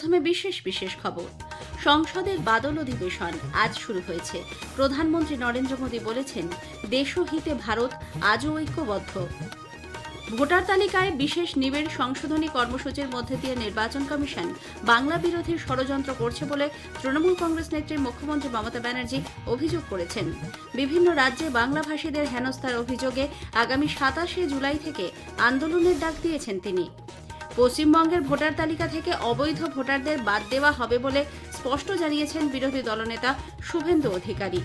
প্রথমে বিশেষ খবর। সংসদের বাদল অধিবেশন আজ শুরু হয়েছে। প্রধানমন্ত্রী নরেন্দ্র মোদী বলেছেন, দেশহিতে ভারত আজও ঐক্যবদ্ধ। ভোটার তালিকায় বিশেষ নিবিড় সংশোধনী কর্মসূচির মধ্যে দিয়ে নির্বাচন কমিশন বাংলা বিরোধী ষড়যন্ত্র করছে বলে তৃণমূল কংগ্রেস নেত্রী মুখ্যমন্ত্রী মমতা ব্যানার্জি অভিযোগ করেছেন। বিভিন্ন রাজ্যে বাংলাভাষীদের হেনস্থার অভিযোগে আগামী ২৭ জুলাই থেকে আন্দোলনের ডাক দিয়েছেন তিনি। পশ্চিমবঙ্গের ভোটার তালিকা থেকে অবৈধ ভোটারদের বাদ দেওয়া হবে বলে স্পষ্ট জানিয়েছেন বিরোধী দলনেতা শুভেন্দু অধিকারী।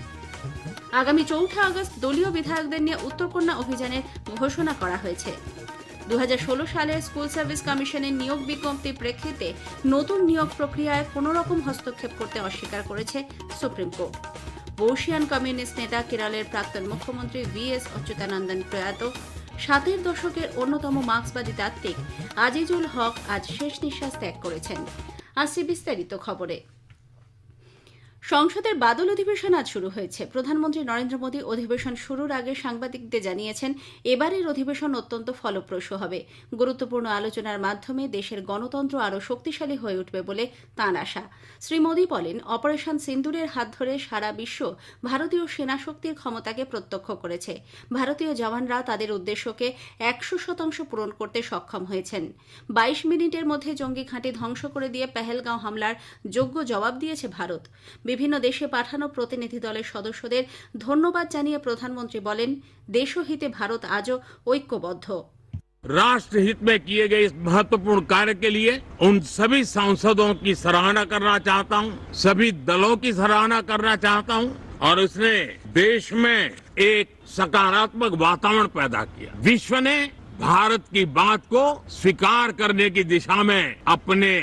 আগামী ৪ আগস্ট দলীয় বিধায়কদের নিয়ে উত্তরকন্যা অভিযানের ঘোষণা করা হয়েছে। ২০১৬ সালে স্কুল সার্ভিস কমিশনের নিয়োগ বিজ্ঞপ্তির প্রেক্ষিতে নতুন নিয়োগ প্রক্রিয়ায় কোনো রকম হস্তক্ষেপ করতে অস্বীকার করেছে সুপ্রিম কোর্ট। বর্ষিয়ান কমিউনিস্ট নেতা কেরলের প্রাক্তন মুখ্যমন্ত্রী VS অচ্যুতানন্দন প্রয়াত। ৭০ দশকের অন্যতম মার্ক্সবাদী তাত্ত্বিক আজিজুল হক আজ শেষ নিঃশ্বাস ত্যাগ করেছেন। আসছে বিস্তারিত খবরে। সংসদের বাদল অধিবেশন আজ শুরু হয়েছে। প্রধানমন্ত্রী নরেন্দ্র মোদী অধিবেশন শুরুর আগে সাংবাদিকদের জানিয়েছেন, এবারের অধিবেশন অত্যন্ত ফলপ্রসূ হবে। গুরুত্বপূর্ণ আলোচনার মাধ্যমে দেশের গণতন্ত্র আরও শক্তিশালী হয়ে উঠবে বলে তাঁর আশা। শ্রী মোদী বলেন, অপারেশন সিন্দুরের হাত ধরে সারা বিশ্ব ভারতীয় সেনাশক্তির ক্ষমতাকে প্রত্যক্ষ করেছে। ভারতীয় জওয়ানরা তাদের উদ্দেশ্যকে ১০০% পূরণ করতে সক্ষম হয়েছেন। ২২ মিনিটের মধ্যে জঙ্গি ঘাঁটি ধ্বংস করে দিয়ে পেহেলগাঁও হামলার যোগ্য জবাব দিয়েছে ভারত। বিভিন্ন দেশে পাঠানো প্রতিনিধি দলের সদস্যদের ধন্যবাদ জানিয়ে প্রধানমন্ত্রী বলেন, দেশহিতে ভারত আজও ঐক্যবদ্ধ। राष्ट्र हित में किए गए इस महत्वपूर्ण कार्य के लिए उन सभी सांसदों की सराहना करना चाहता हूं, सभी दलों की सराहना करना चाहता हूं और इसने देश में एक सकारात्मक वातावरण पैदा किया। विश्व ने भारत की बात को स्वीकार करने की दिशा में अपने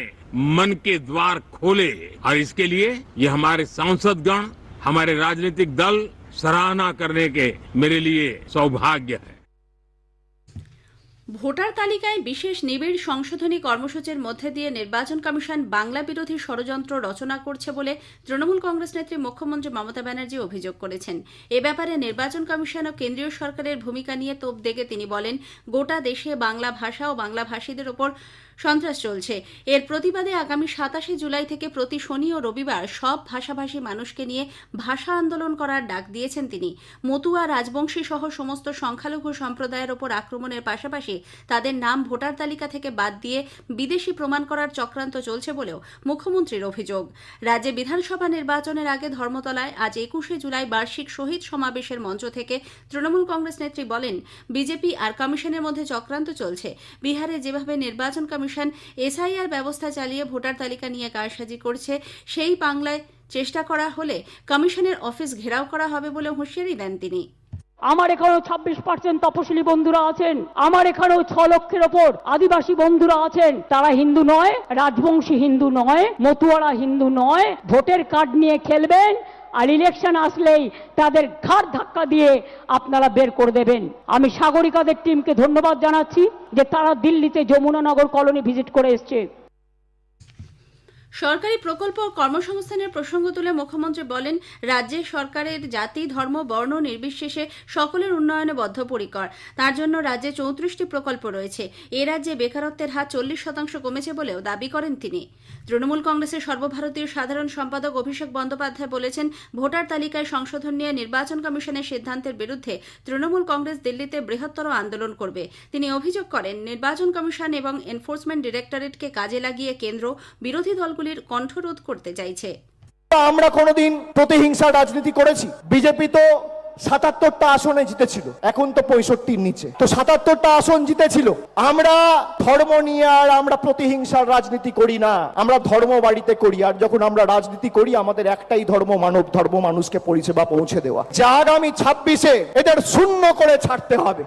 मन के द्वार खोले और इसके लिए ये हमारे सांसदगण, हमारे राजनीतिक दल सराहना करने के मेरे लिए सौभाग्य है। ভোটার তালিকায় বিশেষ নিবিড় সংশোধনী কর্মসূচির মধ্যে দিয়ে নির্বাচন কমিশন বাংলা বিরোধী ষড়যন্ত্র রচনা করছে বলে তৃণমূল কংগ্রেস নেত্রী মুখ্যমন্ত্রী মমতা ব্যানার্জি অভিযোগ করেছেন। এ ব্যাপারে নির্বাচন কমিশন ও কেন্দ্রীয় সরকারের ভূমিকা নিয়ে তোপ দেগে তিনি বলেন, গোটা দেশে বাংলা ভাষা ও বাংলাভাষীদের ওপর সন্ত্রাস চলছে। এর প্রতিবাদে আগামী ২৭ জুলাই থেকে প্রতি শনি ও রবিবার সব ভাষাভাষী মানুষকে নিয়ে ভাষা আন্দোলন করার ডাক দিয়েছেন তিনি। মতুয়া, রাজবংশী সহ সমস্ত সংখ্যালঘু সম্প্রদায়ের ওপর আক্রমণের পাশাপাশি তাদের নাম ভোটার তালিকা থেকে বাদ দিয়ে বিদেশি প্রমাণ করার চক্রান্ত চলছে বলেও মুখ্যমন্ত্রীর অভিযোগ। রাজ্যে বিধানসভা নির্বাচনের আগে ধর্মতলায় আজ ২১ জুলাই বার্ষিক শহীদ সমাবেশের মঞ্চ থেকে তৃণমূল কংগ্রেস নেত্রী বলেন, বিজেপি আর কমিশনের মধ্যে চক্রান্ত চলছে। বিহারে যেভাবে নির্বাচন কমিশন SIR ব্যবস্থা চালিয়ে ভোটার তালিকা নিয়ে কারসাজি করছে, সেই বাংলায় চেষ্টা করা হলে কমিশনের অফিস ঘেরাও করা হবে বলে হুঁশিয়ারি দেন তিনি। আমার এখানেও 26% তপশিলি বন্ধুরা আছেন, আমার এখানেও 6 লক্ষের ওপর আদিবাসী বন্ধুরা আছেন। তারা হিন্দু নয়, রাজবংশী হিন্দু নয়, মতুয়ারা হিন্দু নয়। ভোটের কার্ড নিয়ে খেলবেন আর ইলেকশন আসলেই তাদের ঘাড় ধাক্কা দিয়ে আপনারা বের করে দেবেন। আমি সাগরিকাদের টিমকে ধন্যবাদ জানাচ্ছি যে তারা দিল্লিতে যমুনানগর কলোনি ভিজিট করে এসছে। সরকারি প্রকল্প ও কর্মসংস্থানের প্রসঙ্গ তুলে মুখ্যমন্ত্রী বলেন, রাজ্যের সরকারের জাতি, ধর্ম, বর্ণ নির্বিশেষে সকলের উন্নয়নে বদ্ধপরিকর। তার জন্য রাজ্যে 34টি প্রকল্প রয়েছে। এ রাজ্যে বেকারত্বের হার 40% কমেছে বলেও দাবি করেন তিনি। তৃণমূল কংগ্রেসের সর্বভারতীয় সাধারণ সম্পাদক অভিষেক বন্দ্যোপাধ্যায় বলেছেন, ভোটার তালিকায় সংশোধন নিয়ে নির্বাচন কমিশনের সিদ্ধান্তের বিরুদ্ধে তৃণমূল কংগ্রেস দিল্লিতে বৃহত্তর আন্দোলন করবে। তিনি অভিযোগ করেন, নির্বাচন কমিশন এবং এনফোর্সমেন্ট ডিরেক্টরেটকে কাজে লাগিয়ে কেন্দ্র বিরোধী দলগুলির কণ্ঠরোধ করতে চাইছে। আমরা কোনোদিন প্রতিহিংসা রাজনীতি করেছি? বিজেপি তো ৭৭টা আসনে জিতেছিল, এখন তো 65-র নিচে, তো ৭৭টা আসন জিতেছিল। আমরা ধর্ম নিয়ে আর আমরা প্রতিহিংসার রাজনীতি করি না, আমরা ধর্ম বাড়িতে করি। আর যখন আমরা রাজনীতি করি, আমাদের একটাই ধর্ম, মানব ধর্ম, মানুষকে পরিষেবা পৌঁছে দেওয়া। যা আগামী ২৬-এ এদের শূন্য করে ছাড়তে হবে।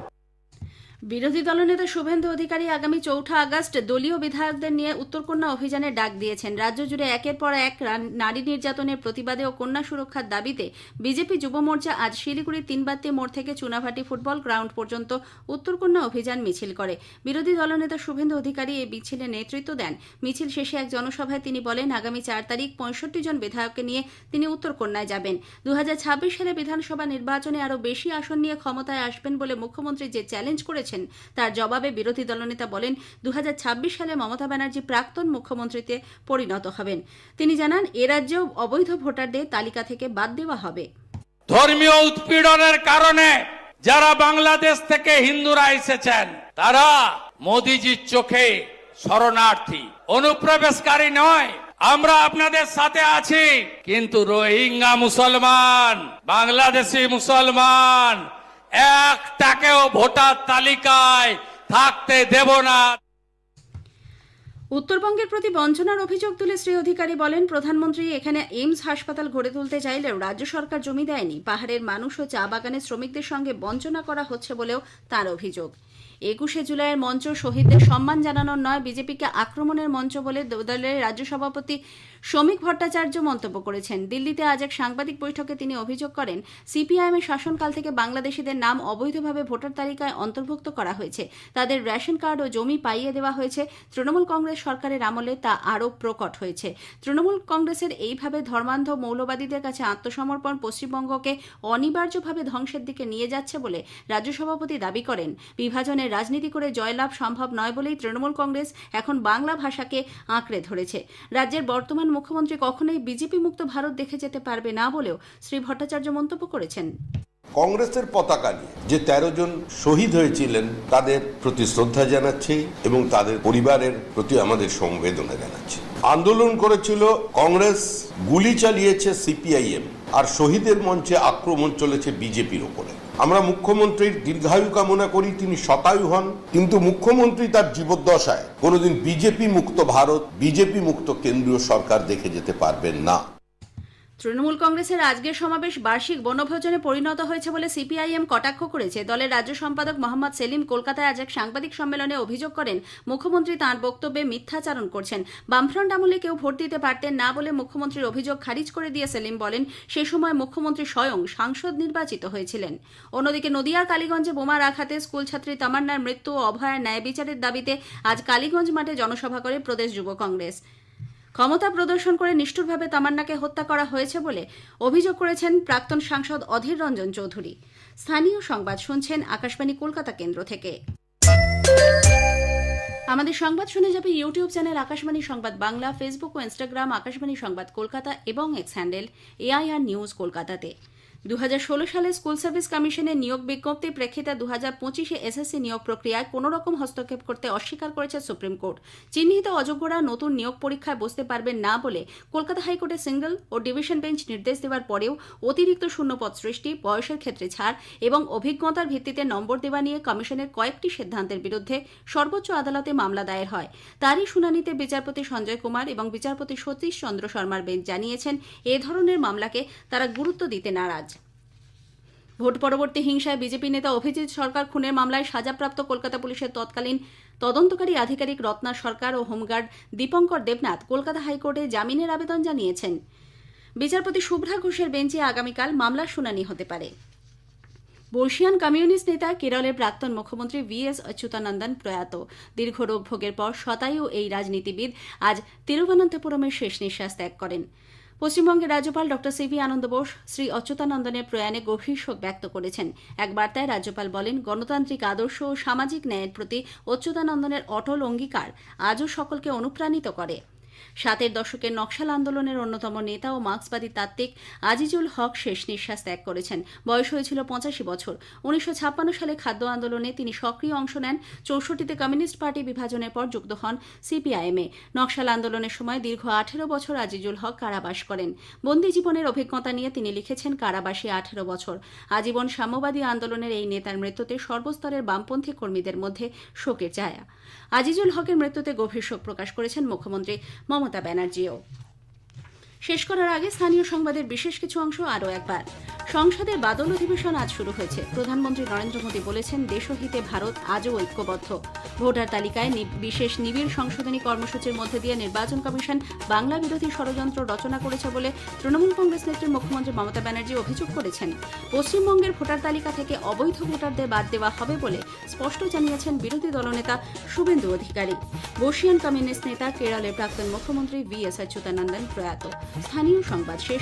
বিরোধী দলনেতা শুভেন্দু অধিকারী আগামী ৪ আগস্ট দলীয় বিধায়কদের নিয়ে উত্তরকন্যা অভিযানের ডাক দিয়েছেন। রাজ্য জুড়ে একের পর এক নারী নির্যাতনের প্রতিবাদে ও কন্যা সুরক্ষার দাবিতে বিজেপি যুব মোর্চা আজ শিলিগুড়ির ৩বাত্তি মোড় থেকে চুনাভাটি ফুটবল গ্রাউন্ড পর্যন্ত উত্তরকন্যা অভিযান মিছিল করে। বিরোধী দলনেতা শুভেন্দু অধিকারী এই মিছিলে নেতৃত্ব দেন। মিছিল শেষে এক জনসভায় তিনি বলেন, আগামী ৪ তারিখ ৬৫ জন বিধায়ককে নিয়ে তিনি উত্তরকন্যায় যাবেন। ২০২৬ সালে বিধানসভা নির্বাচনে আরও বেশি আসন নিয়ে ক্ষমতায় আসবেন বলে মুখ্যমন্ত্রী যে চ্যালেঞ্জ করেছেন, করেছেন। তার জবাবে বিরোধী দলনেতা বলেন 2026 সালে মমতা ব্যানার্জি প্রাক্তন মুখ্যমন্ত্রীতে পরিণত হবেন। তিনি জানান এ রাজ্যেও অবৈধ ভোটারদের তালিকা থেকে বাদ দেওয়া হবে। ধর্মীয় উৎপীড়নের কারণে যারা বাংলাদেশ থেকে হিন্দুরা এসেছেন তারা মোদিজির চোখে শরণার্থী, অনুপ্রবেশকারী নয়। আমরা আপনাদের সাথে আছি, কিন্তু রোহিঙ্গা মুসলমান, বাংলাদেশি মুসলমান একটাকেও ভোটার তালিকায় থাকতে দেব না। উত্তরবঙ্গের প্রতি বঞ্চনার অভিযোগ তুলে শ্রী অধিকারী বলেন প্রধানমন্ত্রী এখানে এইমস হাসপাতাল গড়ে তুলতে চাইলেও রাজ্য সরকার জমি দেয়নি। পাহাড়ের মানুষ ও চা বাগানের শ্রমিকদের সঙ্গে বঞ্চনা করা হচ্ছে বলেও তার অভিযোগ। 21শে জুলাইয়ের মঞ্চ শহীদদের সম্মান জানানোর নয়, বিজেপিকে আক্রমণের মঞ্চ বলে দলের রাজ্য সভাপতি শ্রমিক ভট্টাচার্য মন্তব্য করেছেন। দিল্লিতে আজ এক সাংবাদিক বৈঠকে তিনি অভিযোগ করেন সিপিআইএমের শাসনকাল থেকে বাংলাদেশিদের নাম অবৈধভাবে ভোটার তালিকায় অন্তর্ভুক্ত করা হয়েছে। তাদের রেশন কার্ড ও জমি পাইয়ে দেওয়া হয়েছে। তৃণমূল কংগ্রেস সরকারের আমলে তা আরও প্রকট হয়েছে। তৃণমূল কংগ্রেসের এইভাবে ধর্মান্ধ মৌলবাদীদের কাছে আত্মসমর্পণ পশ্চিমবঙ্গকে অনিবার্যভাবে ধ্বংসের দিকে নিয়ে যাচ্ছে বলে রাজ্য সভাপতি দাবি করেন। বিভাজনের রাজনীতি করে জয়লাভ সম্ভব নয় বলেই তৃণমূল কংগ্রেস এখন বাংলা ভাষাকে আঁকড়ে ধরেছে। রাজ্যের বর্তমান মুখ্যমন্ত্রী কখনোই বিজেপি মুক্ত ভারত দেখে যেতে পারবে না বলেও শ্রী ভট্টাচার্য মন্তব্য করেছেন। কংগ্রেসের পতাকা নিয়ে যে 13 জন শহীদ হয়েছিলেন তাদের প্রতি শ্রদ্ধা জানাচ্ছি এবং তাদের পরিবারের প্রতি আমাদের সমবেদনা জানাচ্ছি। আন্দোলন করেছিল কংগ্রেস, গুলি চালিয়েছে সিপিআইএম, আর শহীদের মঞ্চে আক্রমণ চলেছে বিজেপির ওপরে। আমরা মুখ্যমন্ত্রীর দীর্ঘায়ু কামনা করি, তিনি শতায়ু হন, কিন্তু মুখ্যমন্ত্রী তার জীবদ্দশায় কোনোদিন বিজেপি মুক্ত ভারত, বিজেপি মুক্ত কেন্দ্রীয় সরকার দেখে যেতে পারবেন না। তৃণমূল কংগ্রেসের আজকের সমাবেশ বার্ষিক বনভোজনে পরিণত হয়েছে বলে সিপিআইএম কটাক্ষ করেছে। দলের রাজ্য সম্পাদক মোহাম্মদ সেলিম কলকাতায় আজ এক সাংবাদিক সম্মেলনে অভিযোগ করেন মুখ্যমন্ত্রী তাঁর বক্তব্যে মিথ্যাচারণ করছেন। বামফ্রন্ট আমলে কেউ ভোট দিতে পারতেন না বলে মুখ্যমন্ত্রীর অভিযোগ খারিজ করে দিয়ে সেলিম বলেন সে সময় মুখ্যমন্ত্রী স্বয়ং সাংসদ নির্বাচিত হয়েছিলেন। অন্যদিকে নদিয়ার কালীগঞ্জে বোমার আঘাতে স্কুলছাত্রী তামান্নার মৃত্যু ও অভয়ার ন্যায় বিচারের দাবিতে আজ কালীগঞ্জ মাঠে জনসভা করে প্রদেশ যুব কংগ্রেস। ক্ষমতা প্রদর্শন করে নিষ্ঠুরভাবে তামান্নাকে হত্যা করা হয়েছে বলে অভিযোগ করেছেন প্রাক্তন সাংসদ অধীর রঞ্জন চৌধুরী। স্থানীয় সংবাদ শুনছেন আকাশবাণী কলকাতা কেন্দ্র থেকে। আমাদের সংবাদ শুনে যাবে ইউটিউব চ্যানেল আকাশবাণী সংবাদ বাংলা, ফেসবুক ও ইনস্টাগ্রাম আকাশবাণী সংবাদ কলকাতা এবং এক্স হ্যান্ডেল AIR নিউজ কলকাতাতে। 2016 সালে স্কুল সার্ভিস কমিশনের নিয়োগ বিজ্ঞপ্তির প্রেক্ষিতে 2025-এ এসএসসি নিয়োগ প্রক্রিয়ায় কোনো রকম হস্তক্ষেপ করতে অস্বীকার করেছে সুপ্রিম কোর্ট। চিহ্নিত অযোগ্যরা নতুন নিয়োগ পরীক্ষায় বসতে পারবেন না বলে কলকাতা হাইকোর্টের সিঙ্গল ও ডিভিশন বেঞ্চ নির্দেশ দেওয়ার পরেও অতিরিক্ত শূন্যপদ সৃষ্টি, বয়সের ক্ষেত্রে ছাড় এবং অভিজ্ঞতার ভিত্তিতে নম্বর দেওয়া নিয়ে কমিশনের কয়েকটি সিদ্ধান্তের বিরুদ্ধে সর্বোচ্চ আদালতে মামলা দায়ের হয়। তারই শুনানিতে বিচারপতি সঞ্জয় কুমার এবং বিচারপতি সতীশ চন্দ্র শর্মার বেঞ্চ জানিয়েছেন এ ধরনের মামলাকে তারা গুরুত্ব দিতে নারাজ। ভোট পরবর্তী হিংসায় বিজেপি নেতা অভিজিৎ সরকার খুনের মামলায় সাজাপ্রাপ্ত কলকাতা পুলিশের তৎকালীন তদন্তকারী আধিকারিক রত্না সরকার ও হোমগার্ড দীপঙ্কর দেবনাথ কলকাতা হাইকোর্টে জামিনের আবেদন জানিয়েছেন। বিচারপতি শুভ্রা ঘোষের বেঞ্চে আগামীকাল মামলার শুনানি হতে পারে। বর্ষিয়ান কমিউনিস্ট নেতা কেরলের প্রাক্তন মুখ্যমন্ত্রী VS অচ্যুতানন্দন প্রয়াত। দীর্ঘ রোগ ভোগের পর শতায়ু এই রাজনীতিবিদ আজ তিরুবনন্তপুরমের শেষ নিঃশ্বাস ত্যাগ করেন। পশ্চিমবঙ্গের রাজ্যপাল ডক্টর CV আনন্দ বোস শ্রী অচ্যুতানন্দনের প্রয়াণে গভীর শোক ব্যক্ত করেছেন। এক বার্তায় রাজ্যপাল বলেন গণতান্ত্রিক আদর্শ ও সামাজিক ন্যায়ের প্রতি অচ্যুতানন্দনের অটল অঙ্গীকার আজও সকলকে অনুপ্রাণিত করে। ৭-এর দশকের নকশাল আন্দোলনের অন্যতম নেতা ও মার্ক্সবাদী তাত্ত্বিক আজিজুল হক শেষ নিঃশ্বাস ত্যাগ করেছেন। বয়স হয়েছিল 85 বছর। 1956 সালে খাদ্য আন্দোলনে তিনি সক্রিয় অংশ নেন। 64তে কমিউনিস্ট পার্টি বিভাজনের পর যুক্ত হন CPIM-এ। নকশাল আন্দোলনের সময় দীর্ঘ 18 বছর আজিজুল হক কারাবাস করেন। বন্দী জীবনের অভিজ্ঞতা নিয়ে তিনি লিখেছেন কারাবাসী 18 বছর। আজীবন সাম্যবাদী আন্দোলনের এই নেতার মৃত্যুতে সর্বস্তরের বামপন্থী কর্মীদের মধ্যে শোকের ছায়া। আজিজুল হকের মৃত্যুতে গভীর শোক প্রকাশ করেছেন মুখ্যমন্ত্রী মমতা ব্যানার্জিও। শেষ করার আগে স্থানীয় সংবাদের বিশেষ কিছু অংশ আরও একবার। সংসদের বাদল অধিবেশন আজ শুরু হয়েছে। প্রধানমন্ত্রী নরেন্দ্র মোদী বলেছেন দেশহিতে ভারত আজও ঐক্যবদ্ধ। ভোটার তালিকায় বিশেষ নিবিড় সংশোধনী কর্মসূচির মধ্যে দিয়ে নির্বাচন কমিশন বাংলা বিরোধী ষড়যন্ত্র রচনা করেছে বলে তৃণমূল কংগ্রেস নেত্রী মুখ্যমন্ত্রী মমতা ব্যানার্জি অভিযোগ করেছেন। পশ্চিমবঙ্গের ভোটার তালিকা থেকে অবৈধ ভোটারদের বাদ দেওয়া হবে বলে স্পষ্ট জানিয়েছেন বিরোধী দলনেতা শুভেন্দু অধিকারী। বর্ষিয়ান কমিউনিস্ট নেতা কেরলের প্রাক্তন মুখ্যমন্ত্রী VS অচ্যুতানন্দন প্রয়াত। স্থানীয় সংবাদ শেষ।